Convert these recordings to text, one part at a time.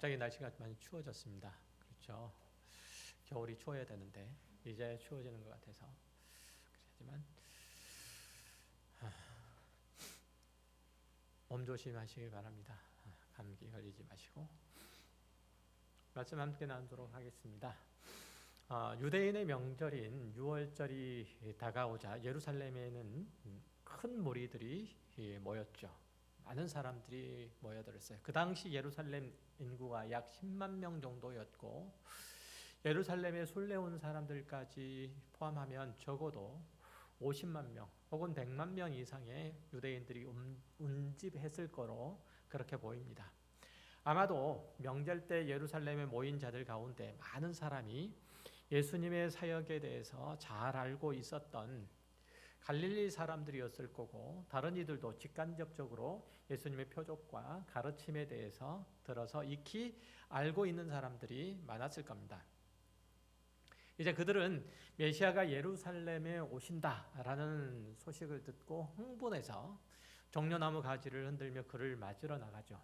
갑자기 날씨가 많이 추워졌습니다. 그렇죠. 겨울이 추워야 되는데 이제 추워지는 것 같아서 그렇지만 몸 조심하시기 바랍니다. 감기 걸리지 마시고 말씀 함께 나누도록 하겠습니다. 유대인의 명절인 유월절이 다가오자 예루살렘에는 큰 무리들이 모였죠. 많은 사람들이 모여들었어요. 그 당시 예루살렘 인구가 약 10만 명 정도였고 예루살렘에 순례온 사람들까지 포함하면 적어도 50만 명 혹은 100만 명 이상의 유대인들이 운집했을 거로 그렇게 보입니다. 아마도 명절 때 예루살렘에 모인 자들 가운데 많은 사람이 예수님의 사역에 대해서 잘 알고 있었던 갈릴리 사람들이었을 거고 다른 이들도 직간접적으로 예수님의 표적과 가르침에 대해서 들어서 익히 알고 있는 사람들이 많았을 겁니다. 이제 그들은 메시아가 예루살렘에 오신다라는 소식을 듣고 흥분해서 종려나무 가지를 흔들며 그를 맞으러 나가죠.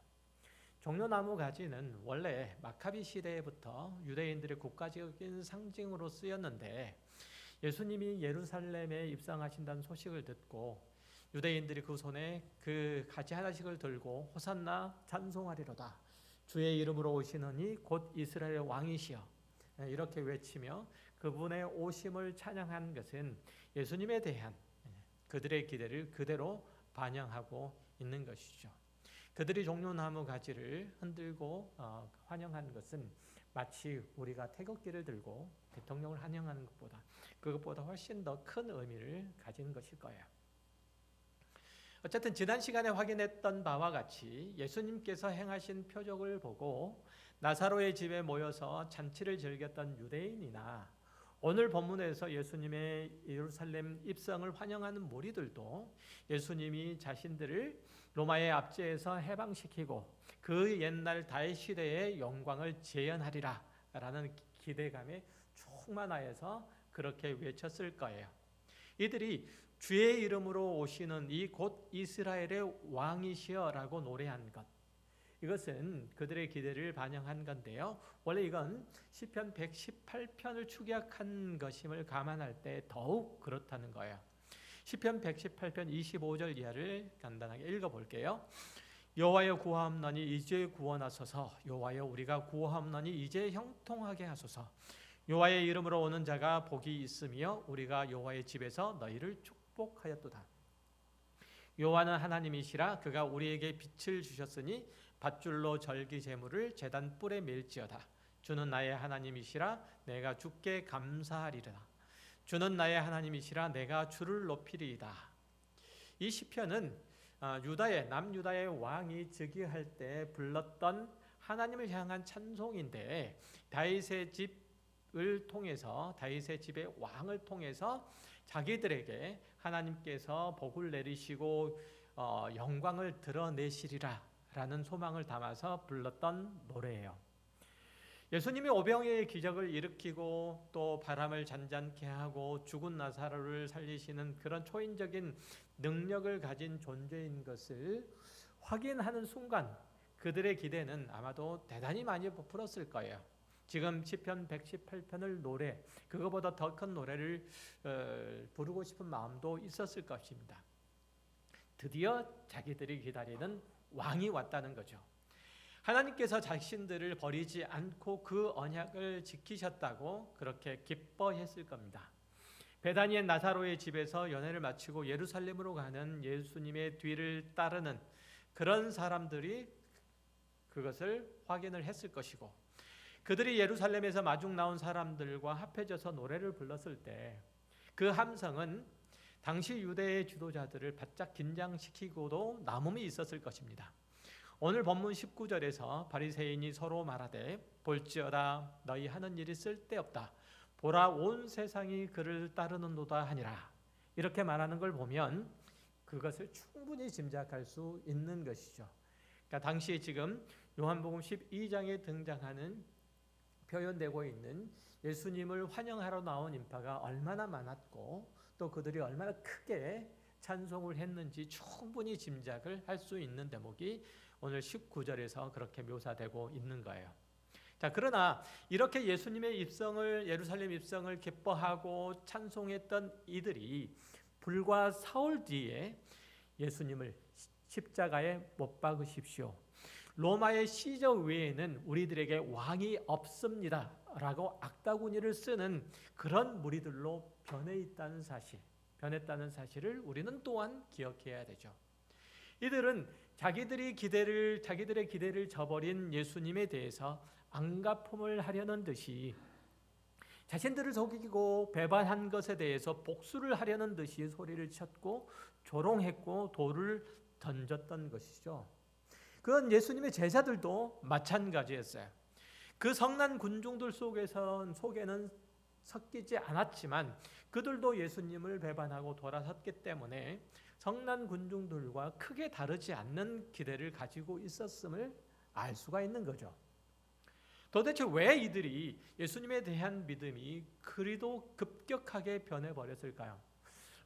종려나무 가지는 원래 마카비 시대부터 유대인들의 국가적인 상징으로 쓰였는데 예수님이 예루살렘에 입성하신다는 소식을 듣고 유대인들이 그 손에 그 가지 하나씩을 들고 호산나 찬송하리로다. 주의 이름으로 오시느니 곧 이스라엘의 왕이시여. 이렇게 외치며 그분의 오심을 찬양한 것은 예수님에 대한 그들의 기대를 그대로 반영하고 있는 것이죠. 그들이 종려나무 가지를 흔들고 환영한 것은 마치 우리가 태극기를 들고 대통령을 환영하는 그것보다 훨씬 더 큰 의미를 가진 것일 거예요. 어쨌든 지난 시간에 확인했던 바와 같이 예수님께서 행하신 표적을 보고 나사로의 집에 모여서 잔치를 즐겼던 유대인이나 오늘 본문에서 예수님의 예루살렘 입성을 환영하는 무리들도 예수님이 자신들을 로마의 압제에서 해방시키고 그 옛날 다윗 시대의 영광을 재현하리라 라는 기대감에 충만하여서 그렇게 외쳤을 거예요. 이들이 주의 이름으로 오시는 이 곧 이스라엘의 왕이시여 라고 노래한 것, 이것은 그들의 기대를 반영한 건데요. 원래 이건 시편 118편을 축약한 것임을 감안할 때 더욱 그렇다는 거예요. 시편 118편 25절 이하를 간단하게 읽어볼게요. 여호와여 구하옵나니 이제 구원하소서. 여호와여 우리가 구하옵나니 이제 형통하게 하소서. 여호와의 이름으로 오는 자가 복이 있으며 우리가 여호와의 집에서 너희를 축복하였도다. 여호와는 하나님이시라. 그가 우리에게 빛을 주셨으니 밧줄로 절기 제물을 제단 뿔에 맬지어다. 주는 나의 하나님이시라. 내가 주께 감사하리라. 주는 나의 하나님이시라. 내가 주를 높이리이다. 이 시편은 남유다의 왕이 즉위할 때 불렀던 하나님을 향한 찬송인데 다윗의 집을 통해서 다윗의 집의 왕을 통해서 자기들에게 하나님께서 복을 내리시고 영광을 드러내시리라 라는 소망을 담아서 불렀던 노래예요. 예수님이 오병이의 기적을 일으키고 또 바람을 잔잔케 하고 죽은 나사로를 살리시는 그런 초인적인 능력을 가진 존재인 것을 확인하는 순간 그들의 기대는 아마도 대단히 많이 부풀었을 거예요. 지금 시편 118편을 그거보다 더 큰 노래를 부르고 싶은 마음도 있었을 것입니다. 드디어 자기들이 기다리는 왕이 왔다는 거죠. 하나님께서 자신들을 버리지 않고 그 언약을 지키셨다고 그렇게 기뻐했을 겁니다. 베다니의 나사로의 집에서 연회를 마치고 예루살렘으로 가는 예수님의 뒤를 따르는 그런 사람들이 그것을 확인을 했을 것이고 그들이 예루살렘에서 마중 나온 사람들과 합해져서 노래를 불렀을 때 그 함성은 당시 유대의 지도자들을 바짝 긴장시키고도 남음이 있었을 것입니다. 오늘 본문 19절에서 바리새인이 서로 말하되 볼지어다 너희 하는 일이 쓸데없다. 보라 온 세상이 그를 따르는도다 하니라. 이렇게 말하는 걸 보면 그것을 충분히 짐작할 수 있는 것이죠. 그러니까 당시에 지금 요한복음 12장에 등장하는 표현되고 있는 예수님을 환영하러 나온 인파가 얼마나 많았고 또 그들이 얼마나 크게 찬송을 했는지 충분히 짐작을 할 수 있는 대목이 오늘 19절에서 그렇게 묘사되고 있는 거예요. 자, 그러나 이렇게 예수님의 입성을, 예루살렘 입성을 기뻐하고 찬송했던 이들이 불과 사흘 뒤에 예수님을 십자가에 못 박으십시오, 로마의 시저 외에는 우리들에게 왕이 없습니다 라고 악다구니를 쓰는 그런 무리들로 변했다는 사실을 우리는 또한 기억해야 되죠. 이들은 자기들의 기대를 저버린 예수님에 대해서 안갚음을 하려는 듯이, 자신들을 속이고 배반한 것에 대해서 복수를 하려는 듯이 소리를 쳤고 조롱했고 돌을 던졌던 것이죠. 그건 예수님의 제자들도 마찬가지였어요. 그 성난 군중들 속에는 섞이지 않았지만 그들도 예수님을 배반하고 돌아섰기 때문에 성난 군중들과 크게 다르지 않는 기대를 가지고 있었음을 알 수가 있는 거죠. 도대체 왜 이들이 예수님에 대한 믿음이 그리도 급격하게 변해버렸을까요?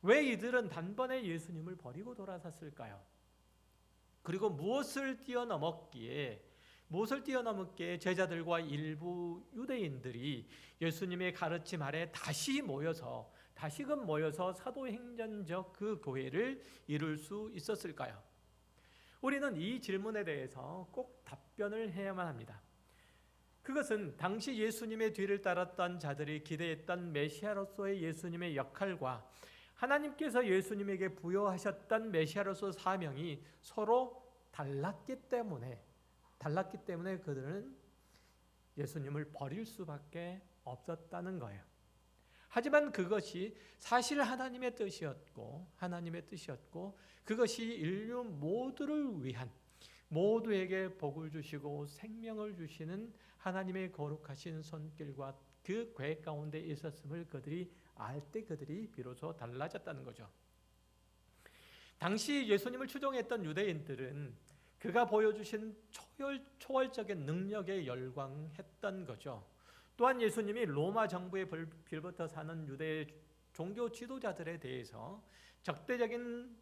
왜 이들은 단번에 예수님을 버리고 돌아섰을까요? 그리고 무엇을 뛰어넘었기에 제자들과 일부 유대인들이 예수님의 가르침 아래 다시금 모여서 사도행전적 그 교회를 이룰 수 있었을까요? 우리는 이 질문에 대해서 꼭 답변을 해야만 합니다. 그것은 당시 예수님의 뒤를 따랐던 자들이 기대했던 메시아로서의 예수님의 역할과 하나님께서 예수님에게 부여하셨던 메시아로서 사명이 서로 달랐기 때문에 그들은 예수님을 버릴 수밖에 없었다는 거예요. 하지만 그것이 사실 하나님의 뜻이었고 그것이 인류 모두를 위한, 모두에게 복을 주시고 생명을 주시는 하나님의 거룩하신 손길과 그 계획 가운데 있었음을 그들이 알 때 그들이 비로소 달라졌다는 거죠. 당시 예수님을 추종했던 유대인들은 그가 보여주신 초월적인 능력에 열광했던 거죠. 또한 예수님이 로마 정부에 빌붙어 사는 유대 종교 지도자들에 대해서 적대적인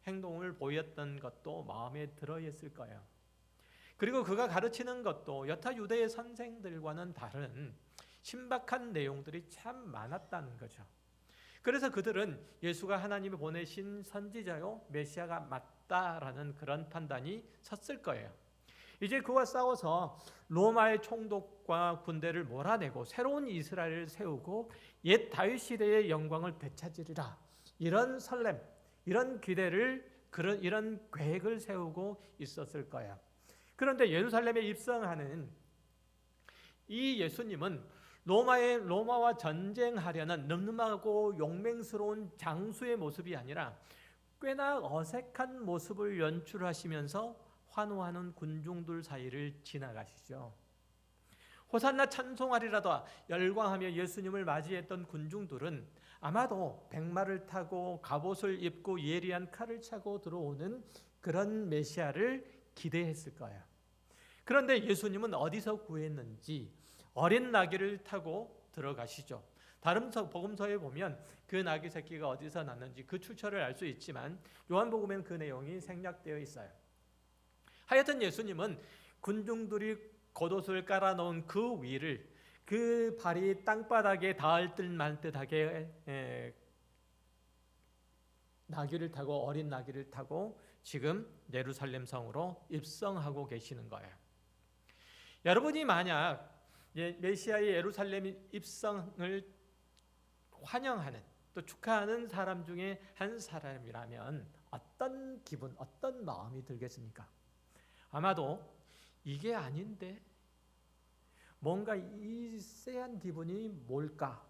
행동을 보였던 것도 마음에 들어했을 거예요. 그리고 그가 가르치는 것도 여타 유대의 선생들과는 다른 신박한 내용들이 참 많았다는 거죠. 그래서 그들은 예수가 하나님이 보내신 선지자요 메시아가 맞다라는 그런 판단이 섰을 거예요. 이제 그와 싸워서 로마의 총독과 군대를 몰아내고 새로운 이스라엘을 세우고 옛 다윗 시대의 영광을 되찾으리라, 이런 설렘, 이런 기대를, 이런 계획을 세우고 있었을 거예요. 그런데 예루살렘에 입성하는 이 예수님은 로마와 전쟁하려는 늠름하고 용맹스러운 장수의 모습이 아니라 꽤나 어색한 모습을 연출하시면서 환호하는 군중들 사이를 지나가시죠. 호산나 찬송하리라도 열광하며 예수님을 맞이했던 군중들은 아마도 백마를 타고 갑옷을 입고 예리한 칼을 차고 들어오는 그런 메시아를 기대했을 거예요. 그런데 예수님은 어디서 구했는지 어린 나귀를 타고 들어가시죠. 다른 복음서에 보면 그 나귀 새끼가 어디서 났는지 그 출처를 알 수 있지만 요한복음에는 그 내용이 생략되어 있어요. 하여튼 예수님은 군중들이 겉옷을 깔아놓은 그 위를, 그 발이 땅바닥에 닿을 듯 말 듯하게 어린 나귀를 타고 지금 예루살렘 성으로 입성하고 계시는 거예요. 여러분이 만약 메시아의 예루살렘 입성을 환영하는, 또 축하하는 사람 중에 한 사람이라면 어떤 기분, 어떤 마음이 들겠습니까? 아마도 이게 아닌데 뭔가 이 쎄한 기분이 뭘까?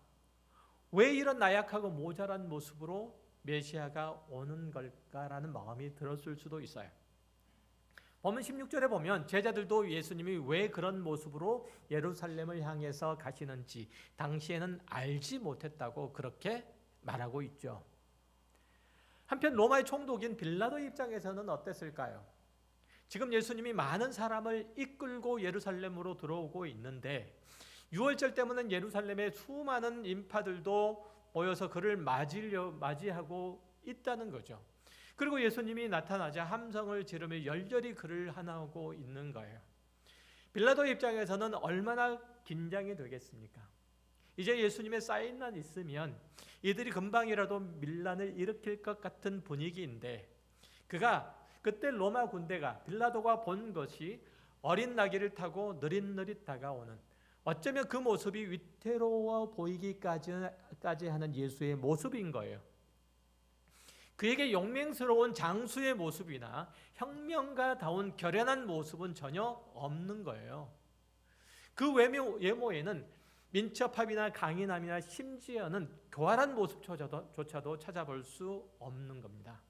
왜 이런 나약하고 모자란 모습으로 메시아가 오는 걸까라는 마음이 들었을 수도 있어요. 보면 16절에 보면 제자들도 예수님이 왜 그런 모습으로 예루살렘을 향해서 가시는지 당시에는 알지 못했다고 그렇게 말하고 있죠. 한편 로마의 총독인 빌라도 입장에서는 어땠을까요? 지금 예수님이 많은 사람을 이끌고 예루살렘으로 들어오고 있는데 유월절 때문에 예루살렘에 수많은 인파들도 모여서 그를 맞이하고 있다는 거죠. 그리고 예수님이 나타나자 함성을 지르며 열렬히 글을 하나하고 있는 거예요. 빌라도 입장에서는 얼마나 긴장이 되겠습니까? 이제 예수님의 사인만 있으면 이들이 금방이라도 밀란을 일으킬 것 같은 분위기인데, 그때 로마 군대가 빌라도가 본 것이 어린 나귀를 타고 느릿느릿 다가오는, 어쩌면 그 모습이 위태로워 보이기까지 하는 예수의 모습인 거예요. 그에게 용맹스러운 장수의 모습이나 혁명가다운 결연한 모습은 전혀 없는 거예요. 그 외모에는 민첩함이나 강인함이나 심지어는 교활한 모습조차도 찾아볼 수 없는 겁니다.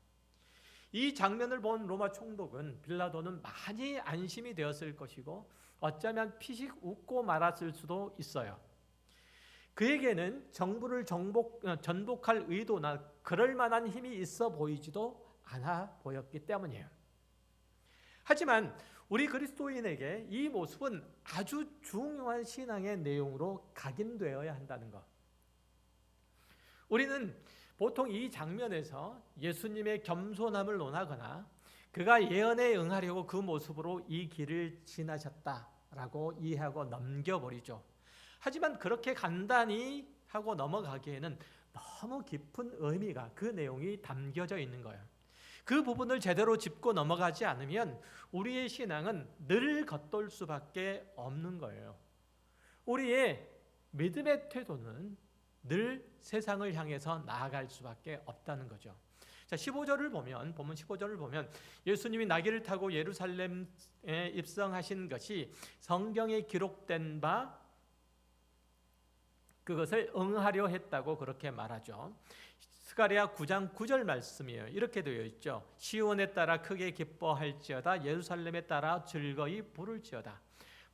이 장면을 본 로마 총독은 빌라도는 많이 안심이 되었을 것이고 어쩌면 피식 웃고 말았을 수도 있어요. 그에게는 정부를 전복할 의도나 그럴 만한 힘이 있어 보이지도 않아 보였기 때문이에요. 하지만 우리 그리스도인에게 이 모습은 아주 중요한 신앙의 내용으로 각인되어야 한다는 것. 우리는 보통 이 장면에서 예수님의 겸손함을 논하거나 그가 예언에 응하려고 그 모습으로 이 길을 지나셨다라고 이해하고 넘겨버리죠. 하지만 그렇게 간단히 하고 넘어가기에는 너무 깊은 의미가, 그 내용이 담겨져 있는 거예요. 그 부분을 제대로 짚고 넘어가지 않으면 우리의 신앙은 늘 겉돌 수밖에 없는 거예요. 우리의 믿음의 태도는 늘 세상을 향해서 나아갈 수밖에 없다는 거죠. 자, 본문 15절을 보면 예수님이 나귀를 타고 예루살렘에 입성하신 것이 성경에 기록된 바 그것을 응하려 했다고 그렇게 말하죠. 스가랴 9장 9절 말씀이에요. 이렇게 되어 있죠. 시온에 따라 크게 기뻐할지어다, 예루살렘에 따라 즐거이 부를지어다.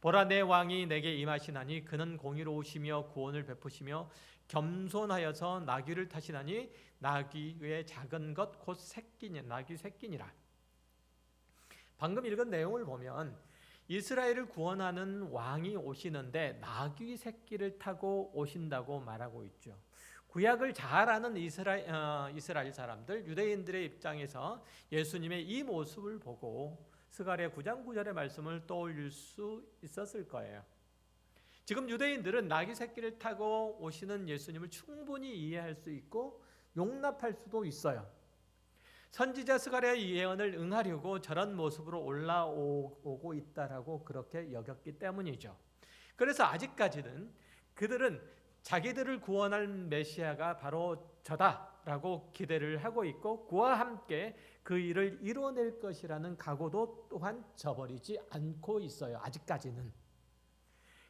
보라, 내 왕이 내게 임하시나니 그는 공의로우시며 구원을 베푸시며 겸손하여서 나귀를 타시나니 나귀의 작은 것 곧 나귀 새끼니라. 방금 읽은 내용을 보면 이스라엘을 구원하는 왕이 오시는데 나귀 새끼를 타고 오신다고 말하고 있죠. 구약을 잘 아는 이스라엘 사람들, 유대인들의 입장에서 예수님의 이 모습을 보고 스가랴 9장 9절의 말씀을 떠올릴 수 있었을 거예요. 지금 유대인들은 나귀 새끼를 타고 오시는 예수님을 충분히 이해할 수 있고 용납할 수도 있어요. 선지자 스가랴의 예언을 응하려고 저런 모습으로 올라오고 있다라고 그렇게 여겼기 때문이죠. 그래서 아직까지는 그들은 자기들을 구원할 메시아가 바로 저다라고 기대를 하고 있고 그와 함께 그 일을 이뤄낼 것이라는 각오도 또한 저버리지 않고 있어요. 아직까지는.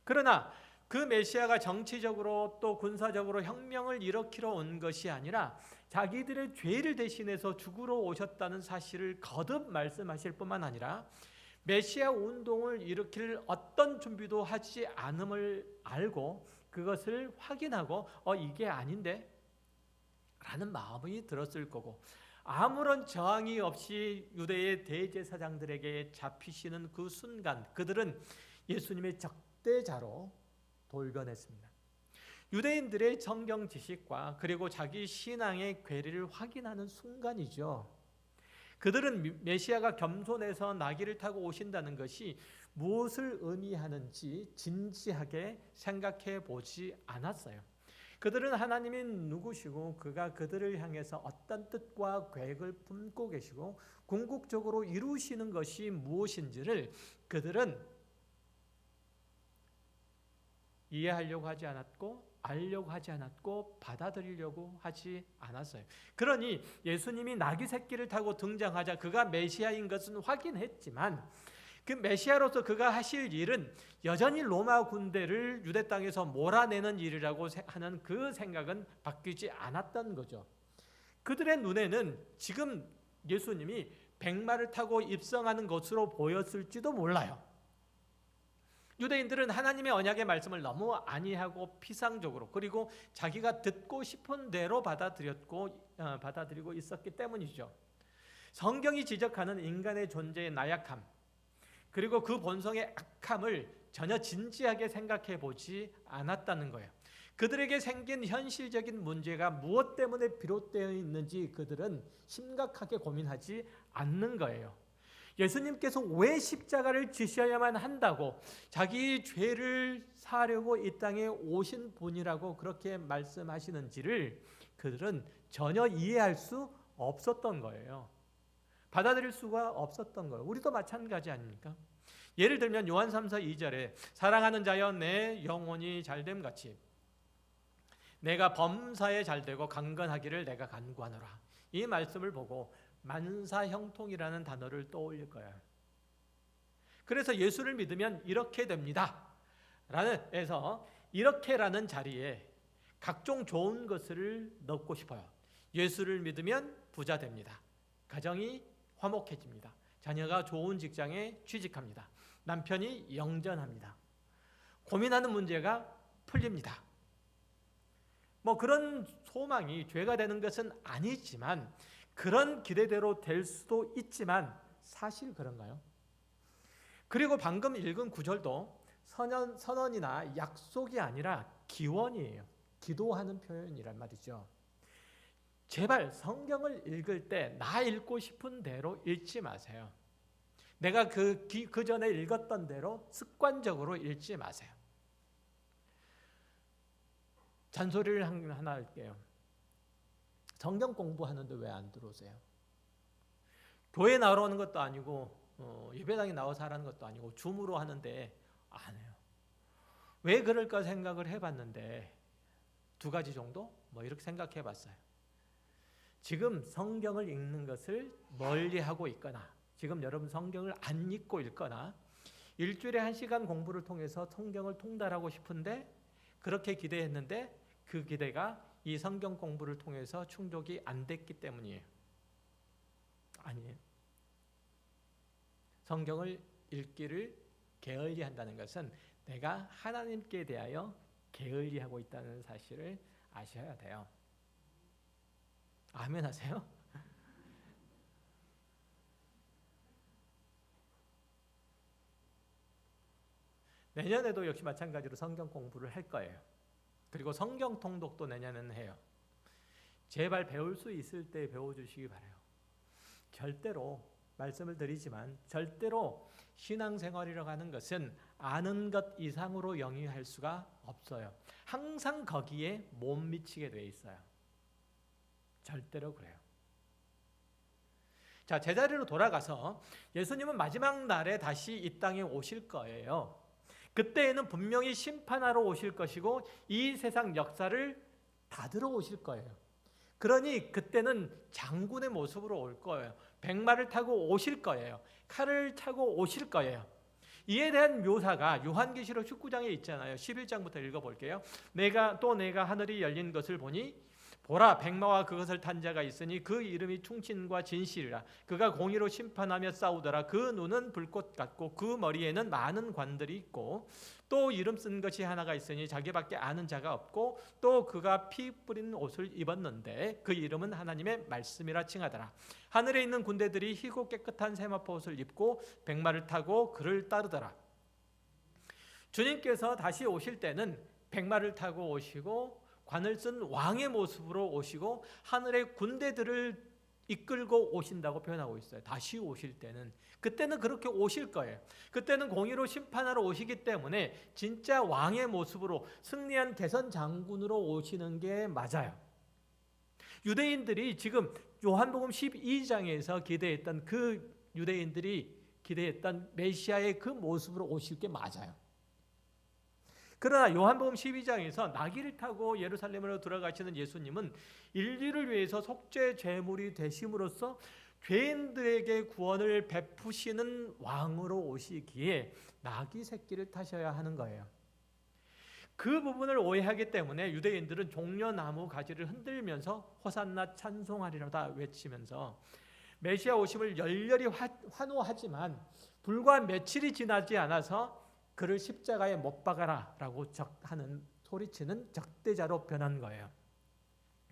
그러나 그 메시아가 정치적으로 또 군사적으로 혁명을 일으키러 온 것이 아니라 자기들의 죄를 대신해서 죽으러 오셨다는 사실을 거듭 말씀하실 뿐만 아니라 메시아 운동을 일으킬 어떤 준비도 하지 않음을 알고 그것을 확인하고 이게 아닌데? 라는 마음이 들었을 거고, 아무런 저항이 없이 유대의 대제사장들에게 잡히시는 그 순간 그들은 예수님의 적대자로 돌변했습니다. 유대인들의 성경 지식과 그리고 자기 신앙의 괴리를 확인하는 순간이죠. 그들은 메시아가 겸손해서 나귀를 타고 오신다는 것이 무엇을 의미하는지 진지하게 생각해 보지 않았어요. 그들은 하나님이 누구시고 그가 그들을 향해서 어떤 뜻과 계획을 품고 계시고 궁극적으로 이루시는 것이 무엇인지를 그들은 이해하려고 하지 않았고 알려고 하지 않았고 받아들이려고 하지 않았어요. 그러니 예수님이 나귀 새끼를 타고 등장하자 그가 메시아인 것은 확인했지만 그 메시아로서 그가 하실 일은 여전히 로마 군대를 유대 땅에서 몰아내는 일이라고 하는 그 생각은 바뀌지 않았던 거죠. 그들의 눈에는 지금 예수님이 백마를 타고 입성하는 것으로 보였을지도 몰라요. 유대인들은 하나님의 언약의 말씀을 너무 안이하고 피상적으로 그리고 자기가 듣고 싶은 대로 받아들이고 있었기 때문이죠. 성경이 지적하는 인간의 존재의 나약함 그리고 그 본성의 악함을 전혀 진지하게 생각해 보지 않았다는 거예요. 그들에게 생긴 현실적인 문제가 무엇 때문에 비롯되어 있는지 그들은 심각하게 고민하지 않는 거예요. 예수님께서 왜 십자가를 지셔야만 한다고, 자기 죄를 사려고 이 땅에 오신 분이라고 그렇게 말씀하시는지를 그들은 전혀 이해할 수 없었던 거예요. 받아들일 수가 없었던 거예요. 우리도 마찬가지 아닙니까? 예를 들면 요한 3서 2절에 사랑하는 자여 내 영혼이 잘됨 같이 내가 범사에 잘되고 강건하기를 내가 간구하노라. 이 말씀을 보고 만사형통이라는 단어를 떠올릴 거예요. 그래서 예수를 믿으면 이렇게 됩니다 라는 에서 이렇게라는 자리에 각종 좋은 것을 넣고 싶어요. 예수를 믿으면 부자 됩니다. 가정이 화목해집니다. 자녀가 좋은 직장에 취직합니다. 남편이 영전합니다. 고민하는 문제가 풀립니다. 뭐 그런 소망이 죄가 되는 것은 아니지만 그런 기대대로 될 수도 있지만 사실 그런가요? 그리고 방금 읽은 구절도 선언이나 약속이 아니라 기원이에요. 기도하는 표현이란 말이죠. 제발 성경을 읽을 때 나 읽고 싶은 대로 읽지 마세요. 내가 그 전에 읽었던 대로 습관적으로 읽지 마세요. 잔소리를 하나 할게요. 성경 공부하는데 왜 안 들어오세요? 교회 나오는 것도 아니고 예배당에 나와서 하라는 것도 아니고 줌으로 하는데 안 해요. 왜 그럴까 생각을 해봤는데 두 가지 정도? 이렇게 생각해 봤어요. 지금 성경을 읽는 것을 멀리하고 있거나 지금 여러분 성경을 안 읽고 읽거나 일주일에 1시간 공부를 통해서 성경을 통달하고 싶은데 그렇게 기대했는데 그 기대가 이 성경 공부를 통해서 충족이 안 됐기 때문이에요. 아니에요. 성경을 읽기를 게을리한다는 것은 내가 하나님께 대하여 게을리하고 있다는 사실을 아셔야 돼요. 아멘 하세요? 내년에도 역시 마찬가지로 성경 공부를 할 거예요. 그리고 성경 통독도 내년에는 해요. 제발 배울 수 있을 때 배워주시기 바라요. 절대로 말씀을 드리지만 절대로 신앙생활이라고 하는 것은 아는 것 이상으로 영위할 수가 없어요. 항상 거기에 못 미치게 돼 있어요. 절대로 그래요. 자, 제자리로 돌아가서 예수님은 마지막 날에 다시 이 땅에 오실 거예요. 그때에는 분명히 심판하러 오실 것이고 이 세상 역사를 닫으러 오실 거예요. 그러니 그때는 장군의 모습으로 올 거예요. 백마를 타고 오실 거예요. 칼을 차고 오실 거예요. 이에 대한 묘사가 요한계시록 19장에 있잖아요. 11장부터 읽어볼게요. 내가 하늘이 열린 것을 보니 보라 백마와 그것을 탄 자가 있으니 그 이름이 충신과 진실이라. 그가 공의로 심판하며 싸우더라. 그 눈은 불꽃 같고 그 머리에는 많은 관들이 있고 또 이름 쓴 것이 하나가 있으니 자기밖에 아는 자가 없고 또 그가 피 뿌린 옷을 입었는데 그 이름은 하나님의 말씀이라 칭하더라. 하늘에 있는 군대들이 희고 깨끗한 세마포 옷을 입고 백마를 타고 그를 따르더라. 주님께서 다시 오실 때는 백마를 타고 오시고 관을 쓴 왕의 모습으로 오시고 하늘의 군대들을 이끌고 오신다고 표현하고 있어요. 다시 오실 때는. 그때는 그렇게 오실 거예요. 그때는 공의로 심판하러 오시기 때문에 진짜 왕의 모습으로 승리한 개선 장군으로 오시는 게 맞아요. 유대인들이 지금 요한복음 12장에서 기대했던 그 유대인들이 기대했던 메시아의 그 모습으로 오실 게 맞아요. 그러나 요한복음 12장에서 나귀를 타고 예루살렘으로 들어가시는 예수님은 인류를 위해서 속죄 제물이 되심으로써 죄인들에게 구원을 베푸시는 왕으로 오시기에 나귀 새끼를 타셔야 하는 거예요. 그 부분을 오해하기 때문에 유대인들은 종려나무 가지를 흔들면서 호산나 찬송하리로다 외치면서 메시아 오심을 열렬히 환호하지만 불과 며칠이 지나지 않아서 그를 십자가에 못 박아라 라고 하는 소리치는 적대자로 변한 거예요.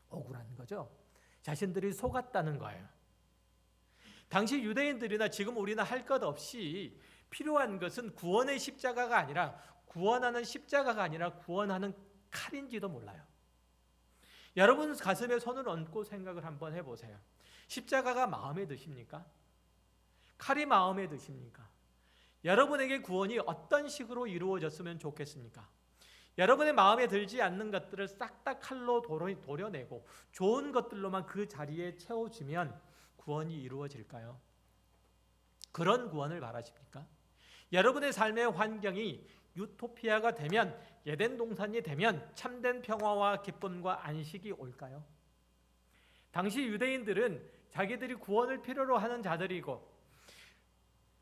억울한 거죠. 자신들이 속았다는 거예요. 당시 유대인들이나 지금 우리나 할 것 없이 필요한 것은 구원의 십자가가 아니라 구원하는 십자가가 아니라 구원하는 칼인지도 몰라요. 여러분 가슴에 손을 얹고 생각을 한번 해보세요. 십자가가 마음에 드십니까? 칼이 마음에 드십니까? 여러분에게 구원이 어떤 식으로 이루어졌으면 좋겠습니까? 여러분의 마음에 들지 않는 것들을 싹 다 칼로 도려내고 좋은 것들로만 그 자리에 채워주면 구원이 이루어질까요? 그런 구원을 바라십니까? 여러분의 삶의 환경이 유토피아가 되면, 에덴 동산이 되면 참된 평화와 기쁨과 안식이 올까요? 당시 유대인들은 자기들이 구원을 필요로 하는 자들이고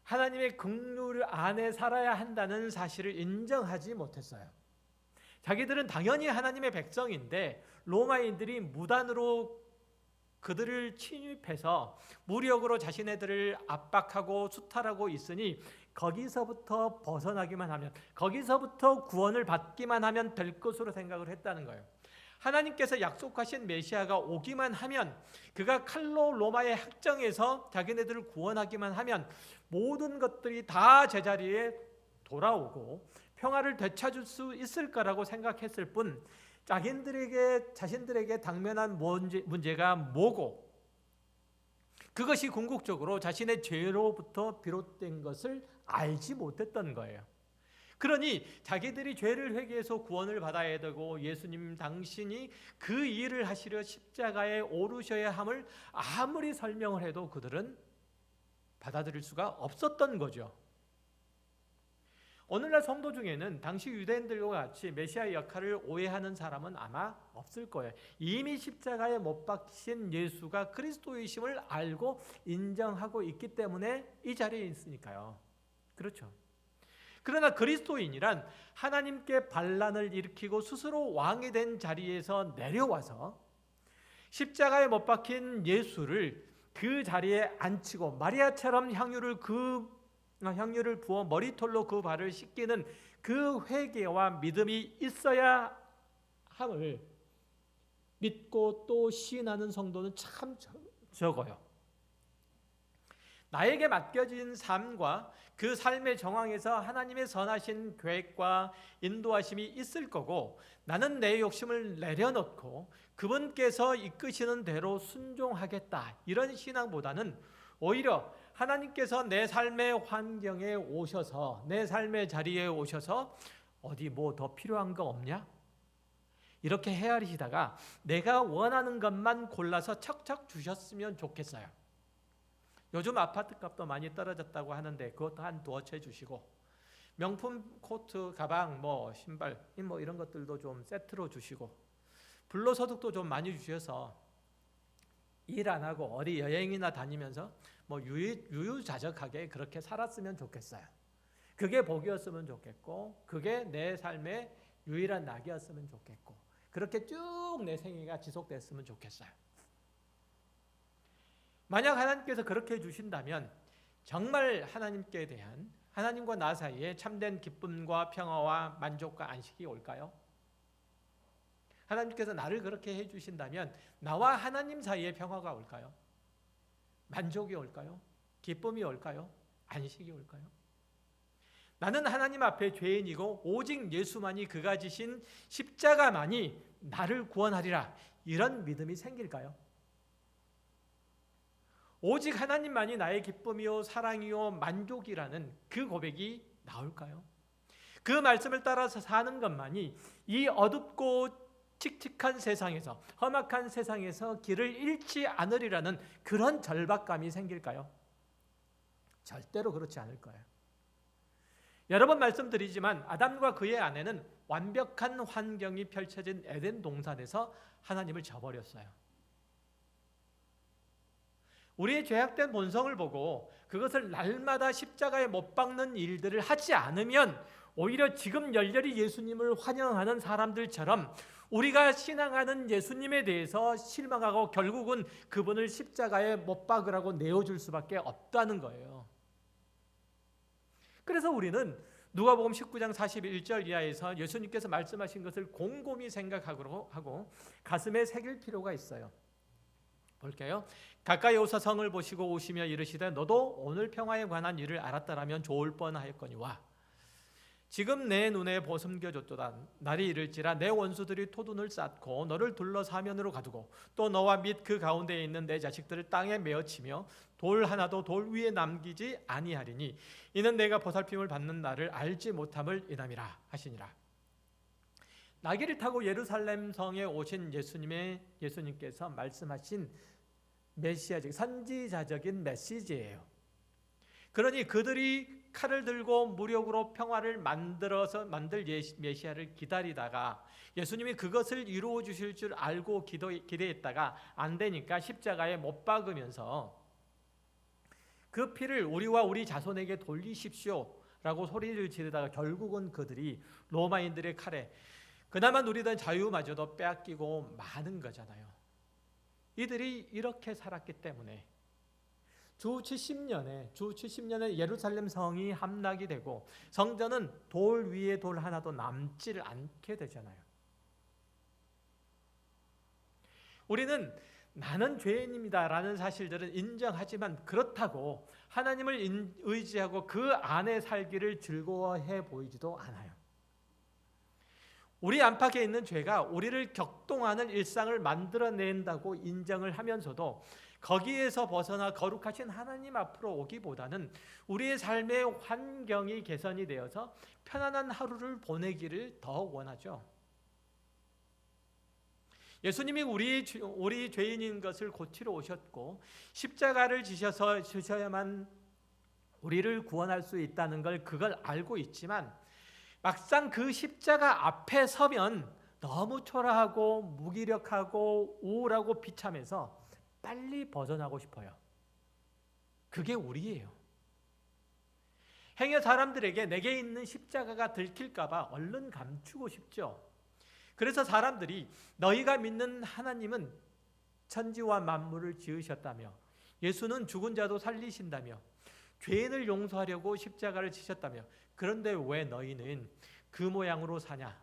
하나님의 긍휼 안에 살아야 한다는 사실을 인정하지 못했어요. 자기들은 당연히 하나님의 백성인데 로마인들이 무단으로 그들을 침입해서 무력으로 자신네들을 압박하고 수탈하고 있으니 거기서부터 벗어나기만 하면, 거기서부터 구원을 받기만 하면 될 것으로 생각을 했다는 거예요. 하나님께서 약속하신 메시아가 오기만 하면, 그가 칼로 로마의 학정에서 자기네들을 구원하기만 하면 모든 것들이 다 제자리에 돌아오고 평화를 되찾을 수 있을 거라고 생각했을 뿐, 자신들에게 당면한 문제가 뭐고 그것이 궁극적으로 자신의 죄로부터 비롯된 것을 알지 못했던 거예요. 그러니 자기들이 죄를 회개해서 구원을 받아야 되고 예수님 당신이 그 일을 하시려 십자가에 오르셔야 함을 아무리 설명을 해도 그들은 받아들일 수가 없었던 거죠. 오늘날 성도 중에는 당시 유대인들과 같이 메시아의 역할을 오해하는 사람은 아마 없을 거예요. 이미 십자가에 못 박힌 예수가 그리스도이심을 알고 인정하고 있기 때문에 이 자리에 있으니까요. 그렇죠. 그러나 그리스도인이란 하나님께 반란을 일으키고 스스로 왕이 된 자리에서 내려와서 십자가에 못 박힌 예수를 그 자리에 앉히고 마리아처럼 향유를 부어 머리털로 그 발을 씻기는 그 회개와 믿음이 있어야 함을 믿고 또 시인하는 성도는 참 적어요. 나에게 맡겨진 삶과 그 삶의 정황에서 하나님의 선하신 계획과 인도하심이 있을 거고, 나는 내 욕심을 내려놓고 그분께서 이끄시는 대로 순종하겠다, 이런 신앙보다는 오히려 하나님께서 내 삶의 환경에 오셔서, 내 삶의 자리에 오셔서 어디 뭐 더 필요한 거 없냐? 이렇게 헤아리시다가 내가 원하는 것만 골라서 척척 주셨으면 좋겠어요. 요즘 아파트 값도 많이 떨어졌다고 하는데 그것도 한 두어 채 주시고, 명품 코트, 가방, 신발 이런 것들도 좀 세트로 주시고, 불로소득도 좀 많이 주셔서 일 안 하고 어디 여행이나 다니면서 유유자적하게 그렇게 살았으면 좋겠어요. 그게 복이었으면 좋겠고, 그게 내 삶의 유일한 낙이었으면 좋겠고, 그렇게 쭉 내 생애가 지속됐으면 좋겠어요. 만약 하나님께서 그렇게 해주신다면 정말 하나님께 대한, 하나님과 나 사이에 참된 기쁨과 평화와 만족과 안식이 올까요? 하나님께서 나를 그렇게 해주신다면 나와 하나님 사이에 평화가 올까요? 만족이 올까요? 기쁨이 올까요? 안식이 올까요? 나는 하나님 앞에 죄인이고 오직 예수만이 그가 지신 십자가만이 나를 구원하리라, 이런 믿음이 생길까요? 오직 하나님만이 나의 기쁨이요 사랑이요 만족이라는 그 고백이 나올까요? 그 말씀을 따라서 사는 것만이 이 어둡고 칙칙한 세상에서, 험악한 세상에서 길을 잃지 않으리라는 그런 절박감이 생길까요? 절대로 그렇지 않을 거예요. 여러 번 말씀드리지만 아담과 그의 아내는 완벽한 환경이 펼쳐진 에덴 동산에서 하나님을 저버렸어요. 우리의 죄악된 본성을 보고 그것을 날마다 십자가에 못 박는 일들을 하지 않으면 오히려 지금 열렬히 예수님을 환영하는 사람들처럼 우리가 신앙하는 예수님에 대해서 실망하고 결국은 그분을 십자가에 못 박으라고 내어줄 수밖에 없다는 거예요. 그래서 우리는 누가복음 19장 41절 이하에서 예수님께서 말씀하신 것을 곰곰이 생각하고 가슴에 새길 필요가 있어요. 볼게요. 가까이 오사 성을 보시고 오시며 이르시되 너도 오늘 평화에 관한 일을 알았다라면 좋을 뻔하였거니와. 지금 내 눈에 보섬겨졌도다. 날이 이를지라 내 원수들이 토둔을 쌓고 너를 둘러 사면으로 가두고 또 너와 및 그 가운데에 있는 내 자식들을 땅에 메어치며 돌 하나도 돌 위에 남기지 아니하리니 이는 내가 보살핌을 받는 날을 알지 못함을 인함이라 하시니라. 나귀를 타고 예루살렘 성에 오신 예수님께서 말씀하신 메시아적 선지자적인 메시지예요. 그러니 그들이 칼을 들고 무력으로 평화를 만들 메시아를 기다리다가 예수님이 그것을 이루어 주실 줄 알고 기대했다가 안 되니까 십자가에 못 박으면서 그 피를 우리와 우리 자손에게 돌리십시오 라고 소리를 지르다가 결국은 그들이 로마인들의 칼에 그나마 누리던 자유마저도 빼앗기고 마는 거잖아요. 이들이 이렇게 살았기 때문에 주 70년에 예루살렘 성이 함락이 되고 성전은 돌 위에 돌 하나도 남지를 않게 되잖아요. 우리는 나는 죄인입니다 라는 사실들은 인정하지만 그렇다고 하나님을 의지하고 그 안에 살기를 즐거워해 보이지도 않아요. 우리 안팎에 있는 죄가 우리를 격동하는 일상을 만들어낸다고 인정을 하면서도 거기에서 벗어나 거룩하신 하나님 앞으로 오기보다는 우리의 삶의 환경이 개선이 되어서 편안한 하루를 보내기를 더 원하죠. 예수님이 우리 죄인인 것을 고치러 오셨고 십자가를 지셔야만 우리를 구원할 수 있다는 그걸 알고 있지만 막상 그 십자가 앞에 서면 너무 초라하고 무기력하고 우울하고 비참해서 빨리 벗어나고 싶어요. 그게 우리예요. 행여 사람들에게 내게 있는 십자가가 들킬까 봐 얼른 감추고 싶죠. 그래서 사람들이 너희가 믿는 하나님은 천지와 만물을 지으셨다며 예수는 죽은 자도 살리신다며 죄인을 용서하려고 십자가를 지셨다며 그런데 왜 너희는 그 모양으로 사냐?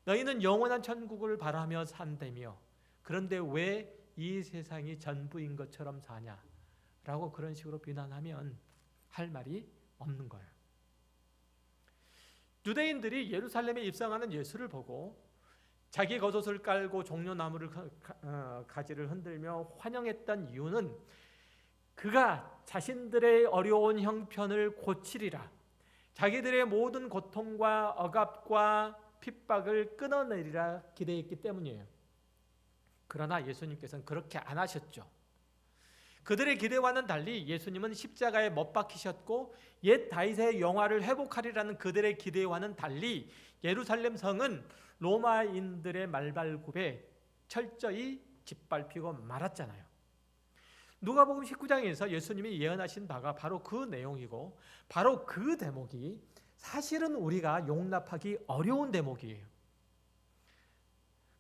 너희는 영원한 천국을 바라며 산다며 그런데 왜 이 세상이 전부인 것처럼 사냐? 라고 그런 식으로 비난하면 할 말이 없는 거예요. 유대인들이 예루살렘에 입성하는 예수를 보고 자기 겉옷을 깔고 종려나무를 가지를 흔들며 환영했던 이유는 그가 자신들의 어려운 형편을 고치리라, 자기들의 모든 고통과 억압과 핍박을 끊어내리라 기대했기 때문이에요. 그러나 예수님께서는 그렇게 안 하셨죠. 그들의 기대와는 달리 예수님은 십자가에 못 박히셨고 옛 다윗의 영화를 회복하리라는 그들의 기대와는 달리 예루살렘 성은 로마인들의 말발굽에 철저히 짓밟히고 말았잖아요. 누가복음 19장에서 예수님이 예언하신 바가 바로 그 내용이고 바로 그 대목이 사실은 우리가 용납하기 어려운 대목이에요.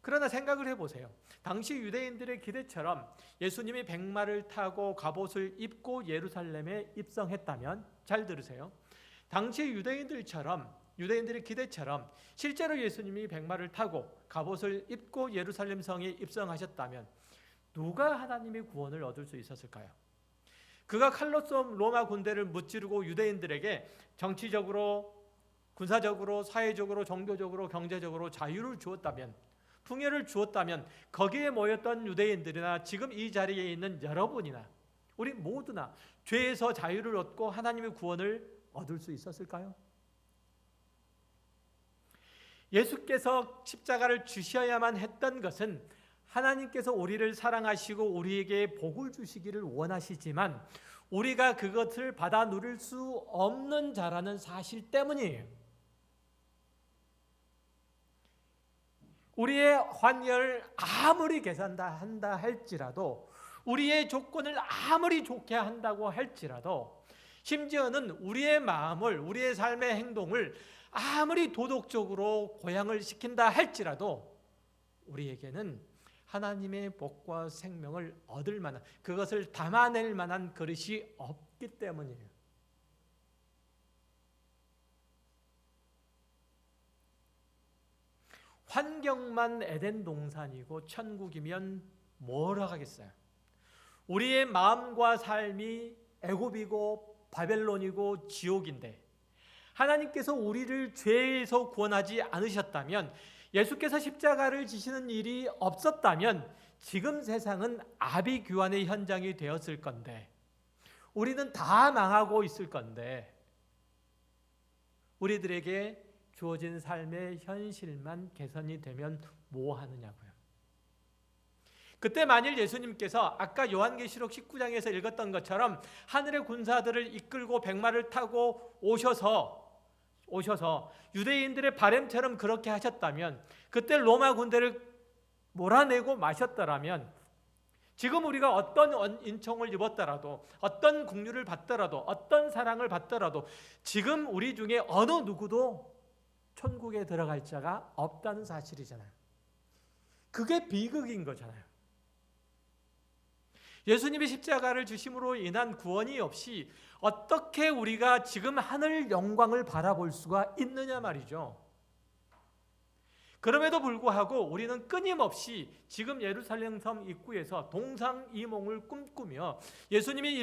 그러나 생각을 해보세요. 당시 유대인들의 기대처럼 예수님이 백마를 타고 갑옷을 입고 예루살렘에 입성했다면, 잘 들으세요, 당시 유대인들의 기대처럼 실제로 예수님이 백마를 타고 갑옷을 입고 예루살렘 성에 입성하셨다면 누가 하나님의 구원을 얻을 수 있었을까요? 그가 칼로 쏜 로마 군대를 무찌르고 유대인들에게 정치적으로, 군사적으로, 사회적으로, 종교적으로, 경제적으로 자유를 주었다면, 풍요를 주었다면 거기에 모였던 유대인들이나 지금 이 자리에 있는 여러분이나 우리 모두나 죄에서 자유를 얻고 하나님의 구원을 얻을 수 있었을까요? 예수께서 십자가를 주셔야만 했던 것은 하나님께서 우리를 사랑하시고 우리에게 복을 주시기를 원하시지만 우리가 그것을 받아 누릴 수 없는 자라는 사실 때문이에요. 우리의 환경을 아무리 개선한다 할지라도, 우리의 조건을 아무리 좋게 한다고 할지라도, 심지어는 우리의 마음을, 우리의 삶의 행동을 아무리 도덕적으로 고양을 시킨다 할지라도 우리에게는 하나님의 복과 생명을 얻을 만한, 그것을 담아낼 만한 그릇이 없기 때문이에요. 환경만 에덴 동산이고 천국이면 뭘 하겠어요? 우리의 마음과 삶이 애굽이고 바벨론이고 지옥인데 하나님께서 우리를 죄에서 구원하지 않으셨다면, 예수께서 십자가를 지시는 일이 없었다면 지금 세상은 아비규환의 현장이 되었을 건데, 우리는 다 망하고 있을 건데, 우리들에게 주어진 삶의 현실만 개선이 되면 뭐 하느냐고요. 그때 만일 예수님께서 아까 요한계시록 19장에서 읽었던 것처럼 하늘의 군사들을 이끌고 백마를 타고 오셔서 유대인들의 바램처럼 그렇게 하셨다면, 그때 로마 군대를 몰아내고 마셨더라면, 지금 우리가 어떤 인총을 입었더라도, 어떤 국류를 받더라도, 어떤 사랑을 받더라도 지금 우리 중에 어느 누구도 천국에 들어갈 자가 없다는 사실이잖아요. 그게 비극인 거잖아요. 예수님이 십자가를 주심으로 인한 구원이 없이 어떻게 우리가 지금 하늘 영광을 바라볼 수가 있느냐 말이죠. 그럼에도 불구하고 우리는 끊임없이 지금 예루살렘 섬 입구에서 동상이몽을 꿈꾸며 예수님의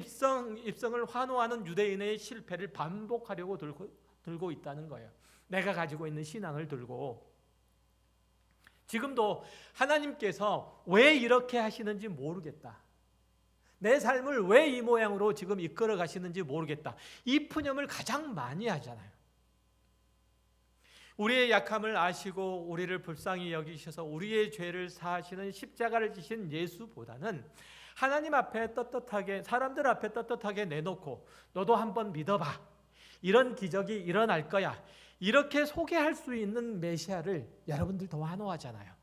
입성을 환호하는 유대인의 실패를 반복하려고 들고 있다는 거예요. 내가 가지고 있는 신앙을 들고. 지금도 하나님께서 왜 이렇게 하시는지 모르겠다, 내 삶을 왜 이 모양으로 지금 이끌어 가시는지 모르겠다, 이 푸념을 가장 많이 하잖아요. 우리의 약함을 아시고 우리를 불쌍히 여기셔서 우리의 죄를 사하시는 십자가를 지신 예수보다는 하나님 앞에 떳떳하게, 사람들 앞에 떳떳하게 내놓고 너도 한번 믿어봐, 이런 기적이 일어날 거야, 이렇게 소개할 수 있는 메시아를 여러분들 더 환호하잖아요.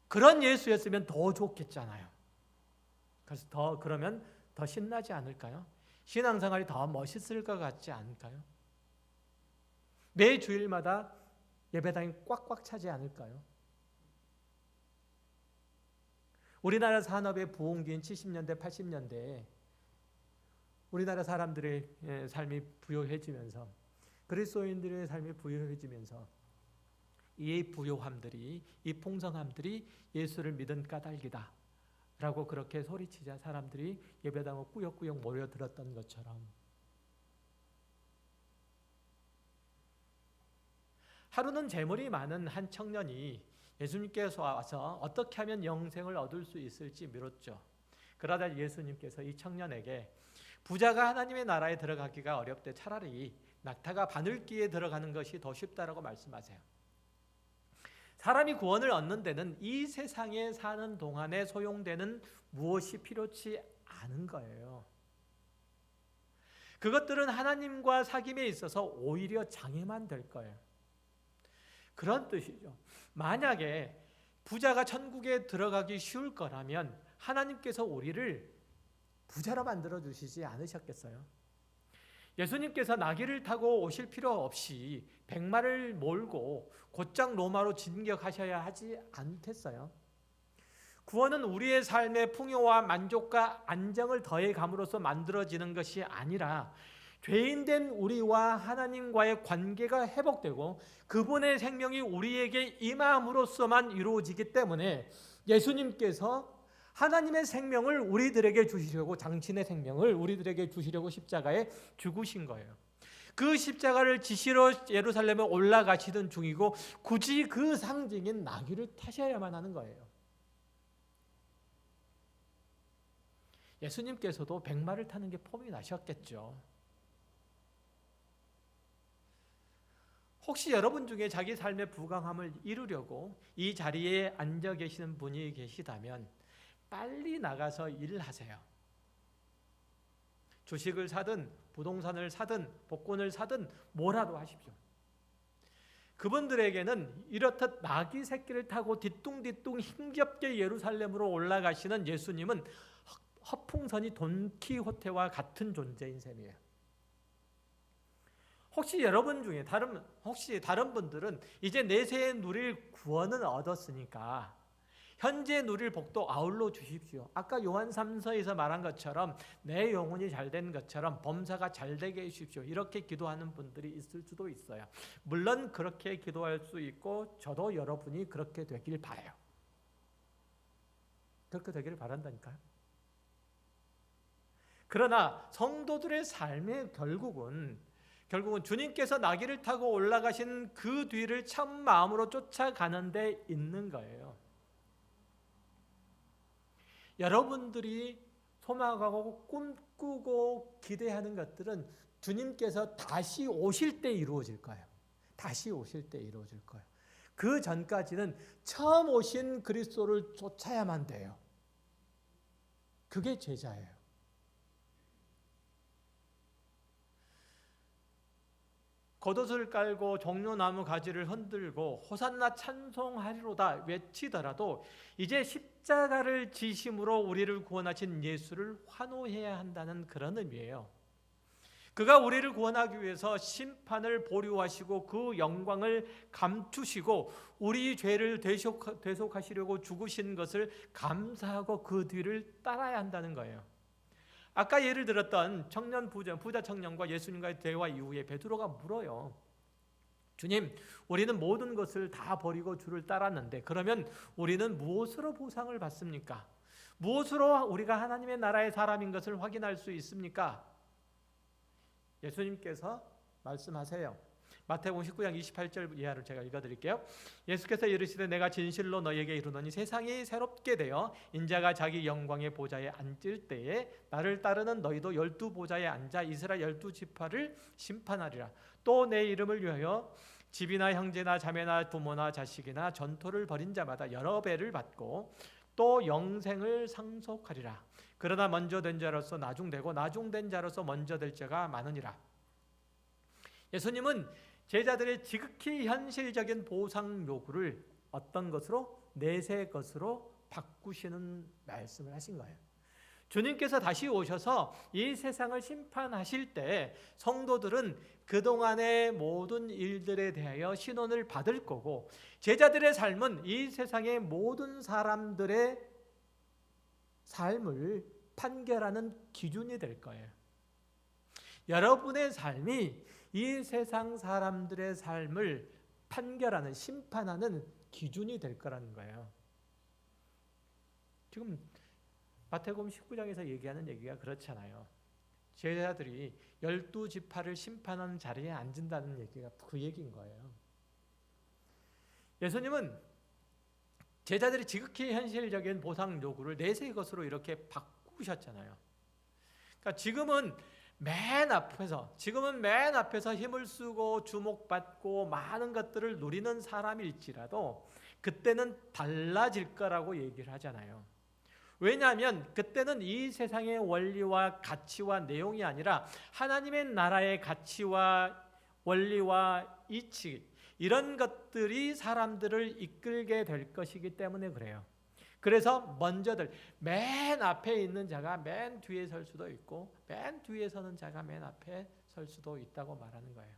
그런 예수였으면 더 좋겠잖아요. 그래서 그러면 더 신나지 않을까요? 신앙생활이 더 멋있을 것 같지 않을까요? 매 주일마다 예배당이 꽉꽉 차지 않을까요? 우리나라 산업의 부흥기인 70년대, 80년대에 우리나라 사람들의 삶이 부유해지면서, 그리스도인들의 삶이 부유해지면서 이 부유함들이, 이 풍성함들이 예수를 믿은 까닭이다 라고 그렇게 소리치자 사람들이 예배당을 꾸역꾸역 모여들었던 것처럼, 하루는 재물이 많은 한 청년이 예수님께서 와서 어떻게 하면 영생을 얻을 수 있을지 물었죠. 그러다 예수님께서 이 청년에게 부자가 하나님의 나라에 들어가기가 어렵되 차라리 낙타가 바늘귀에 들어가는 것이 더 쉽다라고 말씀하세요. 사람이 구원을 얻는 데는 이 세상에 사는 동안에 소용되는 무엇이 필요치 않은 거예요. 그것들은 하나님과 사귐에 있어서 오히려 장애만 될 거예요. 그런 뜻이죠. 만약에 부자가 천국에 들어가기 쉬울 거라면 하나님께서 우리를 부자로 만들어 주시지 않으셨겠어요? 예수님께서 나귀를 타고 오실 필요 없이 백마를 몰고 곧장 로마로 진격하셔야 하지 않겠어요? 구원은 우리의 삶의 풍요와 만족과 안정을 더해감으로써 만들어지는 것이 아니라 죄인된 우리와 하나님과의 관계가 회복되고 그분의 생명이 우리에게 임함으로써만 이루어지기 때문에 예수님께서 하나님의 생명을 우리들에게 주시려고, 당신의 생명을 우리들에게 주시려고 십자가에 죽으신 거예요. 그 십자가를 지시러 예루살렘에 올라가시던 중이고 굳이 그 상징인 나귀를 타셔야만 하는 거예요. 예수님께서도 백마를 타는 게 폼이 나셨겠죠. 혹시 여러분 중에 자기 삶의 부강함을 이루려고 이 자리에 앉아 계시는 분이 계시다면 빨리 나가서 일하세요. 주식을 사든 부동산을 사든 복권을 사든 뭐라도 하십시오. 그분들에게는 이렇듯 나귀 새끼를 타고 뒤뚱뒤뚱 힘겹게 예루살렘으로 올라가시는 예수님은 허풍선이 돈키호테와 같은 존재인 셈이에요. 혹시 여러분 중에 다른 분들은 이제 내세에 누릴 구원은 얻었으니까 현재 누릴 복도 아울러 주십시오. 아까 요한 3서에서 말한 것처럼 내 영혼이 잘된 것처럼 범사가 잘되게 해주십시오. 이렇게 기도하는 분들이 있을 수도 있어요. 물론 그렇게 기도할 수 있고 저도 여러분이 그렇게 되길 바라요. 그렇게 되기를 바란다니까요. 그러나 성도들의 삶의 결국은 주님께서 나귀를 타고 올라가신 그 뒤를 참 마음으로 쫓아가는 데 있는 거예요. 여러분들이 소망하고 꿈꾸고 기대하는 것들은 주님께서 다시 오실 때 이루어질 거예요. 다시 오실 때 이루어질 거예요. 그 전까지는 처음 오신 그리스도를 쫓아야만 돼요. 그게 제자예요. 겉옷을 깔고 종려나무 가지를 흔들고 호산나 찬송하리로다 외치더라도 이제 십자가를 지심으로 우리를 구원하신 예수를 환호해야 한다는 그런 의미예요. 그가 우리를 구원하기 위해서 심판을 보류하시고 그 영광을 감추시고 우리 죄를 대속하시려고 죽으신 것을 감사하고 그 뒤를 따라야 한다는 거예요. 아까 예를 들었던 부자 청년과 예수님과의 대화 이후에 베드로가 물어요. 주님, 우리는 모든 것을 다 버리고 주를 따랐는데 그러면 우리는 무엇으로 보상을 받습니까? 무엇으로 우리가 하나님의 나라의 사람인 것을 확인할 수 있습니까? 예수님께서 말씀하세요. 마태복음 19장 28절 이하를 제가 읽어드릴게요. 예수께서 이르시되 내가 진실로 너희에게 이르노니 세상이 새롭게 되어 인자가 자기 영광의 보좌에 앉을 때에 나를 따르는 너희도 12보좌에 앉아 이스라엘 12지파를 심판하리라. 또 내 이름을 위하여 집이나 형제나 자매나 부모나 자식이나 전토를 벌인 자마다 여러 배를 받고 또 영생을 상속하리라. 그러나 먼저 된 자로서 나중되고 나중된 자로서 먼저 될 자가 많으니라. 예수님은 제자들의 지극히 현실적인 보상 요구를 어떤 것으로? 내세 것으로 바꾸시는 말씀을 하신 거예요. 주님께서 다시 오셔서 이 세상을 심판하실 때 성도들은 그동안의 모든 일들에 대하여 신원을 받을 거고 제자들의 삶은 이 세상의 모든 사람들의 삶을 판결하는 기준이 될 거예요. 여러분의 삶이 이 세상 사람들의 삶을 판결하는, 심판하는 기준이 될 거라는 거예요. 지금 마태복음 19장에서 얘기하는 얘기가 그렇잖아요. 제자들이 12지파를 심판하는 자리에 앉는다는 얘기가 그 얘기인 거예요. 예수님은 제자들이 지극히 현실적인 보상 요구를 내세 것으로 이렇게 바꾸셨잖아요. 그러니까 지금은 맨 앞에서 힘을 쓰고 주목받고 많은 것들을 누리는 사람일지라도 그때는 달라질 거라고 얘기를 하잖아요. 왜냐하면 그때는 이 세상의 원리와 가치와 내용이 아니라 하나님의 나라의 가치와 원리와 이치, 이런 것들이 사람들을 이끌게 될 것이기 때문에 그래요. 그래서 먼저들, 맨 앞에 있는 자가 맨 뒤에 설 수도 있고 맨 뒤에 서는 자가 맨 앞에 설 수도 있다고 말하는 거예요.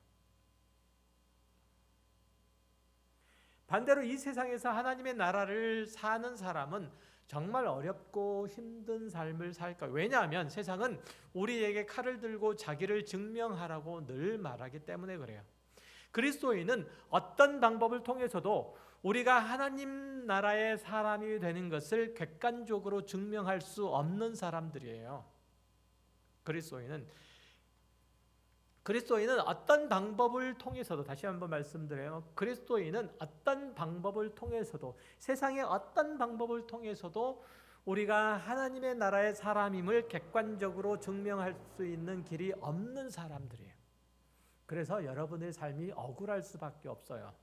반대로 이 세상에서 하나님의 나라를 사는 사람은 정말 어렵고 힘든 삶을 살 거예요. 왜냐하면 세상은 우리에게 칼을 들고 자기를 증명하라고 늘 말하기 때문에 그래요. 그리스도인은 어떤 방법을 통해서도 우리가 하나님 나라의 사람이 되는 것을 객관적으로 증명할 수 없는 사람들이에요. 그리스도인은 어떤 방법을 통해서도, 다시 한번 말씀드려요. 그리스도인은 어떤 방법을 통해서도, 세상의 어떤 방법을 통해서도 우리가 하나님의 나라의 사람임을 객관적으로 증명할 수 있는 길이 없는 사람들이에요. 그래서 여러분의 삶이 억울할 수밖에 없어요.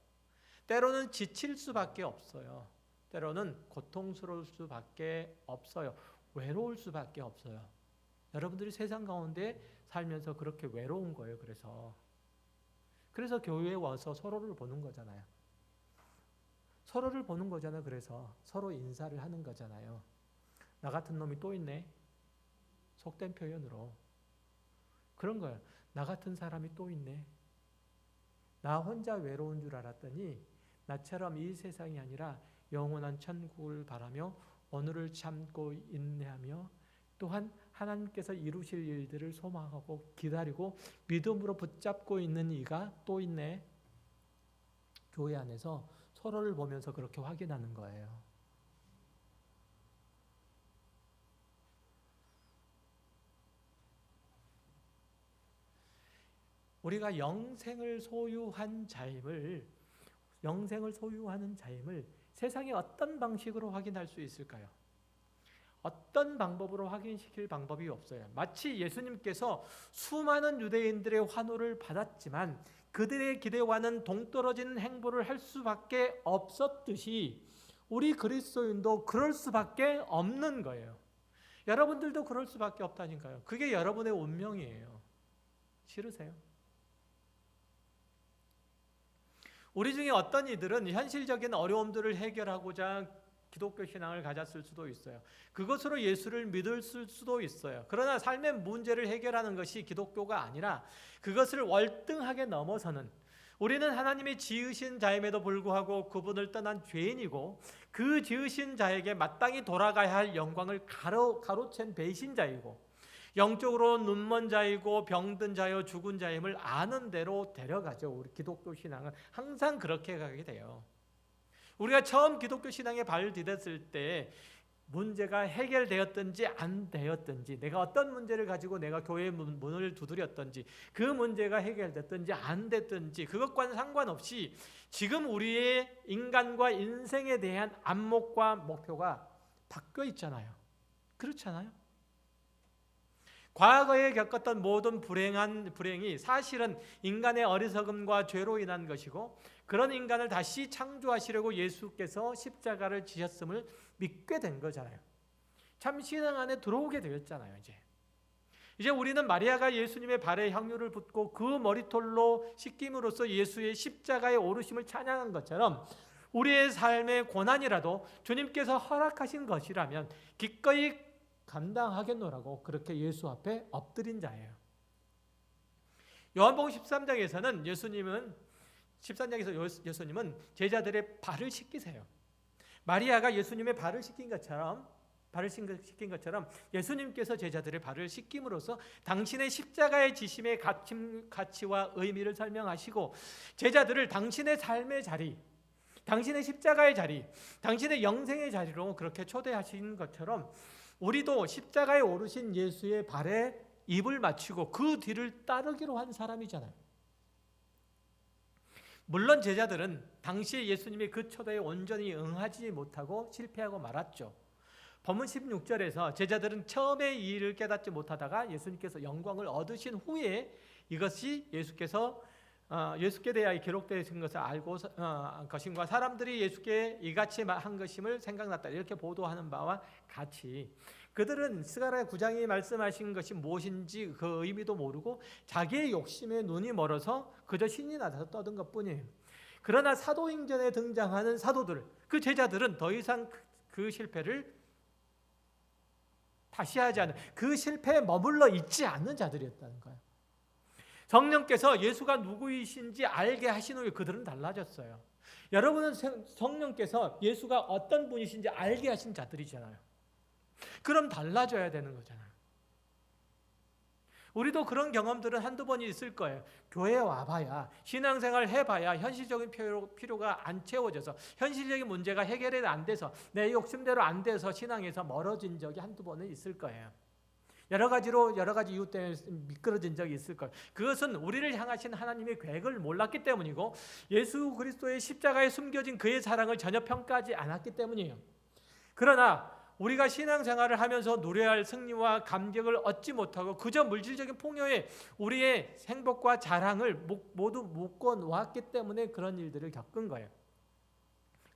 때로는 지칠 수밖에 없어요. 때로는 고통스러울 수밖에 없어요. 외로울 수밖에 없어요. 여러분들이 세상 가운데 살면서 그렇게 외로운 거예요. 그래서 교회에 와서 서로를 보는 거잖아요. 서로를 보는 거잖아요. 그래서 서로 인사를 하는 거잖아요. 나 같은 놈이 또 있네. 속된 표현으로. 그런 거예요. 나 같은 사람이 또 있네. 나 혼자 외로운 줄 알았더니 나처럼 이 세상이 아니라 영원한 천국을 바라며 오늘을 참고 인내하며 또한 하나님께서 이루실 일들을 소망하고 기다리고 믿음으로 붙잡고 있는 이가 또 있네. 교회 안에서 서로를 보면서 그렇게 확인하는 거예요. 우리가 영생을 소유하는 자임을 세상에 어떤 방식으로 확인할 수 있을까요? 어떤 방법으로 확인시킬 방법이 없어요. 마치 예수님께서 수많은 유대인들의 환호를 받았지만 그들의 기대와는 동떨어진 행보를 할 수밖에 없었듯이 우리 그리스도인도 그럴 수밖에 없는 거예요. 여러분들도 그럴 수밖에 없다니까요. 그게 여러분의 운명이에요. 싫으세요? 우리 중에 어떤 이들은 현실적인 어려움들을 해결하고자 기독교 신앙을 가졌을 수도 있어요. 그것으로 예수를 믿을 수도 있어요. 그러나 삶의 문제를 해결하는 것이 기독교가 아니라 그것을 월등하게 넘어서는, 우리는 하나님이 지으신 자임에도 불구하고 그분을 떠난 죄인이고 그 지으신 자에게 마땅히 돌아가야 할 영광을 가로챈 배신자이고 영적으로 눈먼 자이고 병든 자요 죽은 자임을 아는 대로 데려가죠. 우리 기독교 신앙은 항상 그렇게 가게 돼요. 우리가 처음 기독교 신앙에 발을 디뎠을 때 문제가 해결되었든지 안 되었든지, 내가 어떤 문제를 가지고 내가 교회의 문을 두드렸든지, 그 문제가 해결됐든지 안 됐든지 그것과는 상관없이 지금 우리의 인간과 인생에 대한 안목과 목표가 바뀌어 있잖아요. 그렇잖아요. 과거에 겪었던 모든 불행이 사실은 인간의 어리석음과 죄로 인한 것이고 그런 인간을 다시 창조하시려고 예수께서 십자가를 지셨음을 믿게 된 거잖아요. 참 신앙 안에 들어오게 되었잖아요. 이제 우리는 마리아가 예수님의 발에 향유를 붓고 그 머리털로 씻김으로써 예수의 십자가에 오르심을 찬양한 것처럼 우리의 삶의 고난이라도 주님께서 허락하신 것이라면 기꺼이 감당하겠노라고 그렇게 예수 앞에 엎드린 자예요. 요한복음 13장에서는 예수님은 제자들의 발을 씻기세요. 마리아가 예수님의 발을 씻긴 것처럼 예수님께서 제자들의 발을 씻김으로써 당신의 십자가의 지심의 가치와 의미를 설명하시고 제자들을 당신의 삶의 자리, 당신의 십자가의 자리, 당신의 영생의 자리로 그렇게 초대하신 것처럼 우리도 십자가에 오르신 예수의 발에 입을 맞추고 그 뒤를 따르기로 한 사람이잖아요. 물론 제자들은 당시에 예수님의 그 초대에 온전히 응하지 못하고 실패하고 말았죠. 본문 16절에서 제자들은 처음에 이 일을 깨닫지 못하다가 예수님께서 영광을 얻으신 후에 이것이 예수께 대하여 기록되신 것을 알고 것인과 사람들이 예수께 이같이 한 것임을 생각났다, 이렇게 보도하는 바와 같이 그들은 스가랴 9장이 말씀하신 것이 무엇인지 그 의미도 모르고 자기의 욕심에 눈이 멀어서 그저 신이 나서 떠든 것뿐이에요. 그러나 사도행전에 등장하는 사도들, 그 제자들은 더 이상 그 실패를 다시 하지 않은, 그 실패에 머물러 있지 않는 자들이었다는 거예요. 성령께서 예수가 누구이신지 알게 하신 후에 그들은 달라졌어요. 여러분은 성령께서 예수가 어떤 분이신지 알게 하신 자들이잖아요. 그럼 달라져야 되는 거잖아요. 우리도 그런 경험들은 한두 번이 있을 거예요. 교회에 와봐야, 신앙생활 해봐야 현실적인 필요가 안 채워져서, 현실적인 문제가 해결이 안 돼서, 내 욕심대로 안 돼서 신앙에서 멀어진 적이 한두 번은 있을 거예요. 여러 가지 이유 때문에 미끄러진 적이 있을 거예요. 그것은 우리를 향하신 하나님의 계획을 몰랐기 때문이고 예수 그리스도의 십자가에 숨겨진 그의 사랑을 전혀 평가하지 않았기 때문이에요. 그러나 우리가 신앙생활을 하면서 누려야 할 승리와 감격을 얻지 못하고 그저 물질적인 풍요에 우리의 행복과 자랑을 모두 묶어 놓았기 때문에 그런 일들을 겪은 거예요.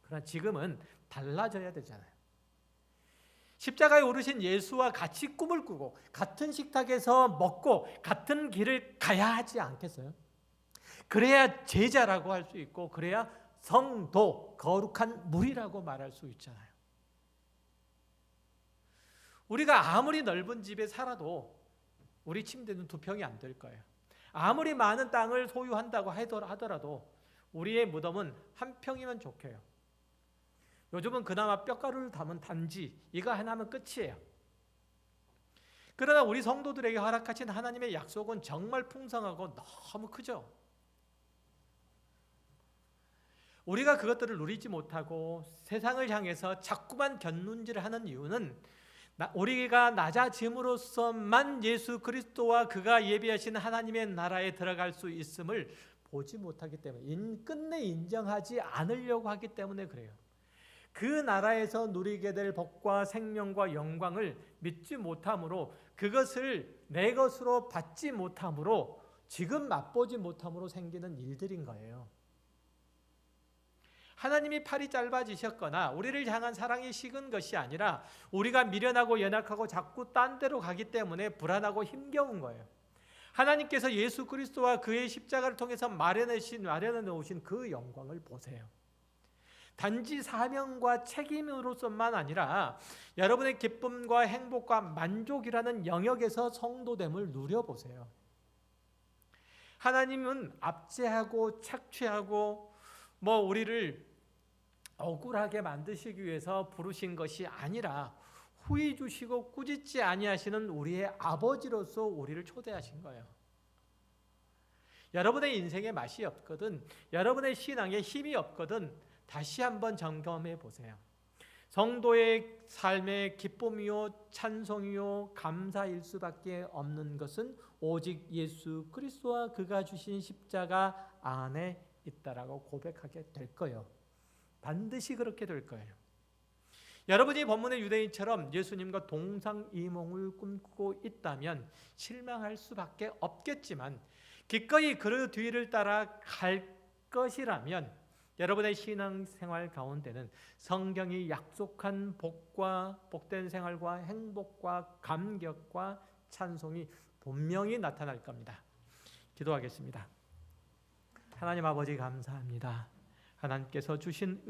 그러나 지금은 달라져야 되잖아요. 십자가에 오르신 예수와 같이 꿈을 꾸고 같은 식탁에서 먹고 같은 길을 가야 하지 않겠어요? 그래야 제자라고 할 수 있고 그래야 성도, 거룩한 무리라고 말할 수 있잖아요. 우리가 아무리 넓은 집에 살아도 우리 침대는 2평이 안 될 거예요. 아무리 많은 땅을 소유한다고 하더라도 우리의 무덤은 1평이면 좋게요. 요즘은 그나마 뼈가루를 담은 단지 이거 하나면 끝이에요. 그러나 우리 성도들에게 허락하신 하나님의 약속은 정말 풍성하고 너무 크죠. 우리가 그것들을 누리지 못하고 세상을 향해서 자꾸만 곁눈질을 하는 이유는 우리가 낮아짐으로써만 예수 그리스도와 그가 예비하신 하나님의 나라에 들어갈 수 있음을 보지 못하기 때문에, 끝내 인정하지 않으려고 하기 때문에 그래요. 그 나라에서 누리게 될 복과 생명과 영광을 믿지 못함으로, 그것을 내 것으로 받지 못함으로, 지금 맛보지 못함으로 생기는 일들인 거예요. 하나님이 팔이 짧아지셨거나 우리를 향한 사랑이 식은 것이 아니라 우리가 미련하고 연약하고 자꾸 딴 데로 가기 때문에 불안하고 힘겨운 거예요. 하나님께서 예수 그리스도와 그의 십자가를 통해서 마련해 놓으신 그 영광을 보세요. 단지 사명과 책임으로서만 아니라 여러분의 기쁨과 행복과 만족이라는 영역에서 성도됨을 누려보세요. 하나님은 압제하고 착취하고 우리를 억울하게 만드시기 위해서 부르신 것이 아니라 후히 주시고 꾸짖지 아니하시는 우리의 아버지로서 우리를 초대하신 거예요. 여러분의 인생에 맛이 없거든, 여러분의 신앙에 힘이 없거든, 다시 한번 점검해 보세요. 성도의 삶의 기쁨이요 찬송이요 감사일 수밖에 없는 것은 오직 예수 그리스도와 그가 주신 십자가 안에 있다라고 고백하게 될 거예요. 반드시 그렇게 될 거예요. 여러분이 본문의 유대인처럼 예수님과 동상이몽을 꿈꾸고 있다면 실망할 수밖에 없겠지만, 기꺼이 그 뒤를 따라 갈 것이라면 여러분의 신앙생활 가운데는 성경이 약속한 복과 복된 생활과 행복과 감격과 찬송이 분명히 나타날 겁니다. 기도하겠습니다. 하나님 아버지 감사합니다. 하나님께서 주신